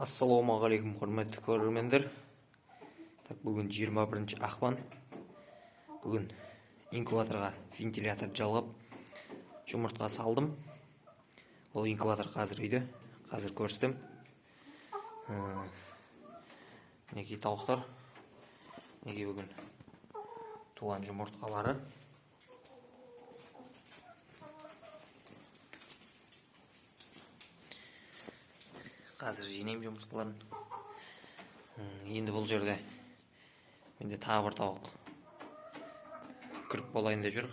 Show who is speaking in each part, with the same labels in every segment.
Speaker 1: Ассалаумағалейкум құрметті көрермендер. Бүгін 21 ақпан. Бүгін инкубаторға вентилятор жалғап жұмыртқа салдым. Ол инкубатор қазір үйде. Қазір көрістім. Неге тауықтар. Неге бүгін туған жұмыртқалары. Қазір жинаймын жұмыртқаларын. Енді бұл жерде менде тағы бір тауық кіріп болайын деп жүр.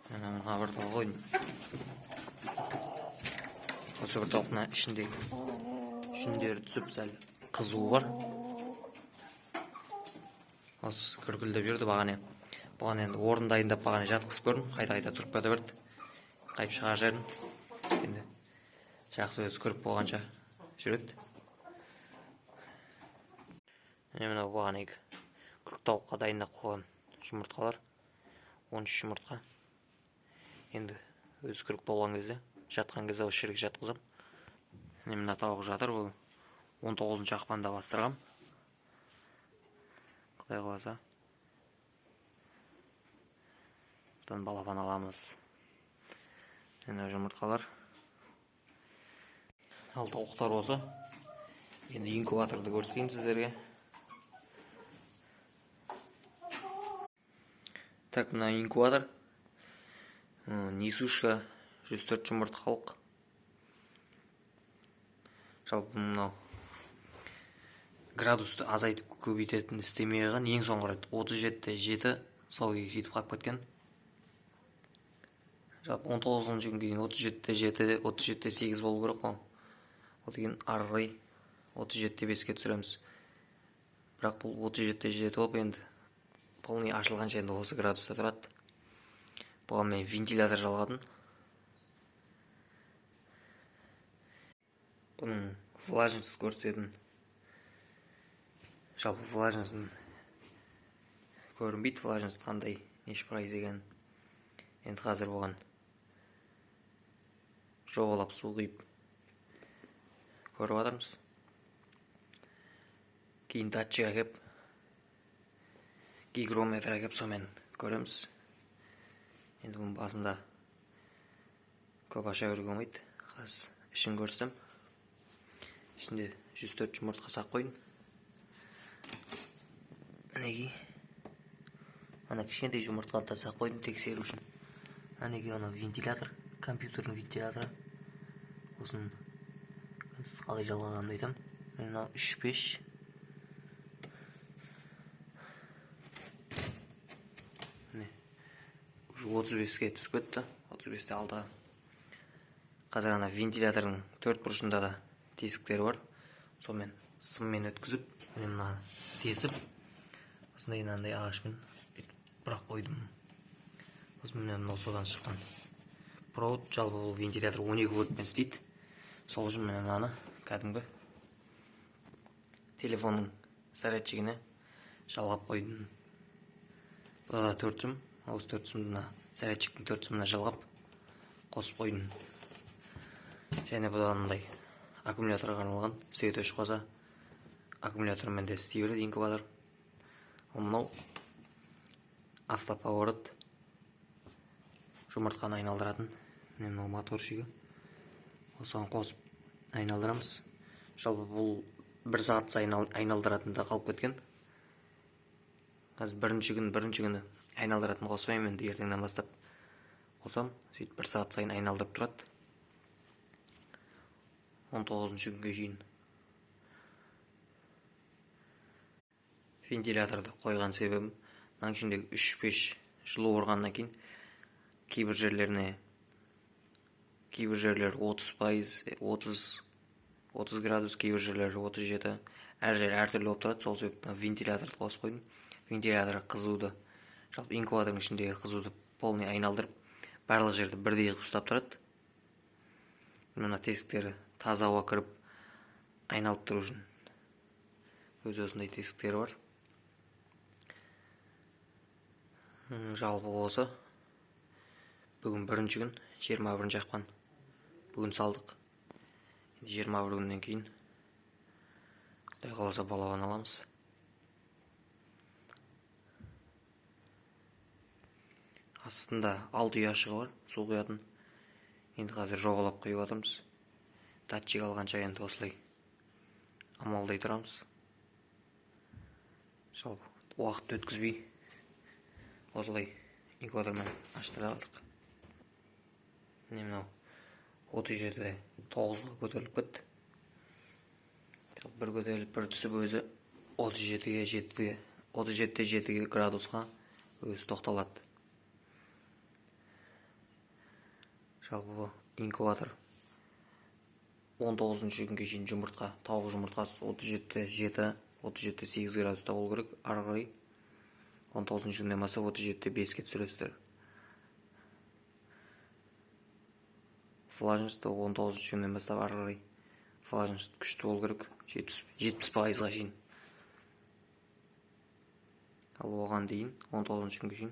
Speaker 1: Мына бір тауық ойын. Осы бір тауықна ішіндегі жүндері түсіп сәл қызуы бар. Осы күркілдеп жүрді бағане. Бұған енді орын дайындап бағане жатқызып көрдім. Қайта тұрып кете берді. Қайып шығар жерін. Енді жақсы өзі көріп болғанша жүреді. Мына бұған екі күрік тауыққа дайындап қойған жұмыртқалар. 13 жұмыртқа. Енді өзі күрік болған кезде, жатқан кезде осы жерге жатқызам. Мына тауық жатыр. Бұл 19 ақпанда бастырғам. Құдай қаласа бұдан балапан аламыз. Мына жұмыртқалар. Ал тауықтар осы. Енді инкубаторды көрсетейін сіздерге. Так, мына инкубатор. Несушка 104 жұмыртқалық. Жалпы мынау градусты азайтып көбейтетін істемей қалған. Ең соңғы рет 37,7 сол күйі сөйтіп қалып кеткен. Жалпы 19-шы күнге дейін 37,7, 37,8 болу керек қой. Ол деген ары қарай 37,5-ке түсіреміз. Бірақ бұл 37,7 болып енді полный ашылғанша енді осы градуста тұрады. Бұған мен вентилятор жалғадым. Бұның влажность көрсететін. Жалпы влажностьін көрінбейді, влажность қандай, неше пайыз деген. Енді қазір бұған жобалап су құйып көріп жатырмыз. Кейін датчик әкеп, гигрометр әкеп сомен көреміз. Енді бұның басында көп аша көруге болмайды. Қазір ішін көрсем. Ішінде 104 жұмыртқа сақ қойдым. Әнеге ана кішкентай жұмыртқаны да сақ қойдым тексеру үшін. Әнеге ана вентилятор, компьютердің вентиляторы. Осын қалай жалғағанымды айтам. Мына 3-5 35-ке түсіп кетті. 35-те алдыға. Қазір ана вентилятордың 4 бұрышында да тесіктері бар. Сонымен сыммен өткізіп, мына тесіп, осындай мынандай ағашпен бірақ қойдым. Осымен содан шыққан провод. Жалпы бұл вентилятор 12 вольтпен істейді. Сол үшін мынаны кәдімгі телефонның зарядчигіне жалғап қойдым. Бұда да 4 сым. Осы 4 сымына, зарядчиктің 4 сымына жалғап қосып қойдым. Және бұда мындай аккумуляторға арналған, свет өшіп қалса аккумулятормен де істей береді инкубатор. Мынау автоповорот, жұмыртқаны айналдыратын. Мынау моторшығы. Осыған қосып айналдырамыз. Жалпы бұл 1 сағат сайын айналдыратында қалып кеткен. Қазір бірінші күні айналдыратын қоспаймын, енді ертеңнен бастап қосам. Сөйтіп 1 сағат сайын айналдырып тұрады. 19-шы күнге дейін. Вентиляторды қойған себебім, мына ішіндегі 3-5 жылу ұрғаннан кейін кейбір жерлері 30%, 30 градус, кейбір жерлері 37. Әр жер әртүрлі болып тұрады. Сол себептен вентиляторды қосып қойдым. Вентилятор қызуды, жалпы инкубатордың ішіндегі қызуды полный айналдырып, барлық жерді бірдей қылып ұстап тұрады. Мына тесіктері таза ауа кіріп айналып тұру үшін өз осындай тесіктері бар. Жалпы осы. Бүгін 1-ші күн, 21 ақпан. Бүгін салдық. 21 күннен кейін Құдай қаласа балапан аламыз. Астында 6 ұяшығы бар, су құятын. Енді қазір жоғалап құйып жатырмыз. Датчик алғанша енді осылай амалдай тұрамыз. Жалпы уақыт өткізбей осылай инкубатормен аштыра алдық. Міне мынау 37-де 9-ға көтеріліп кетті. Бір көтеріліп бір түсіп өзі 37-де 7 градусқа өзі тоқталады. Жалпы бұл инкубатор 19-ші күнге шейін жұмыртқа, тауық жұмыртқасы 37-де 7, 37-де 8 градуста болу керек. Ары қарай 19-ші күннен бастап 37-де 5-ке түсіресіздер. Влажность 19-ші күннен бастап ары қарай влажность күшті болу керек, 70%-ға шейін. Ал оған дейін 19-ші күнге шейін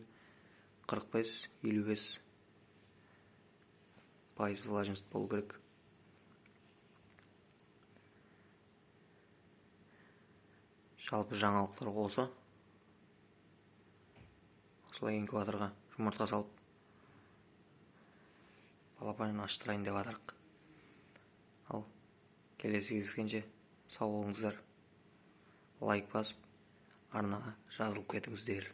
Speaker 1: 45-55% влажность болу керек. Жалпы жаңалықтар осы. Осылай инкубаторға жұмыртқа салып балапанын аштырайын деп жатырық. Ал келесі кездескенше сау болыңыздар. Лайк басып, арнаға жазылып кетіңіздер.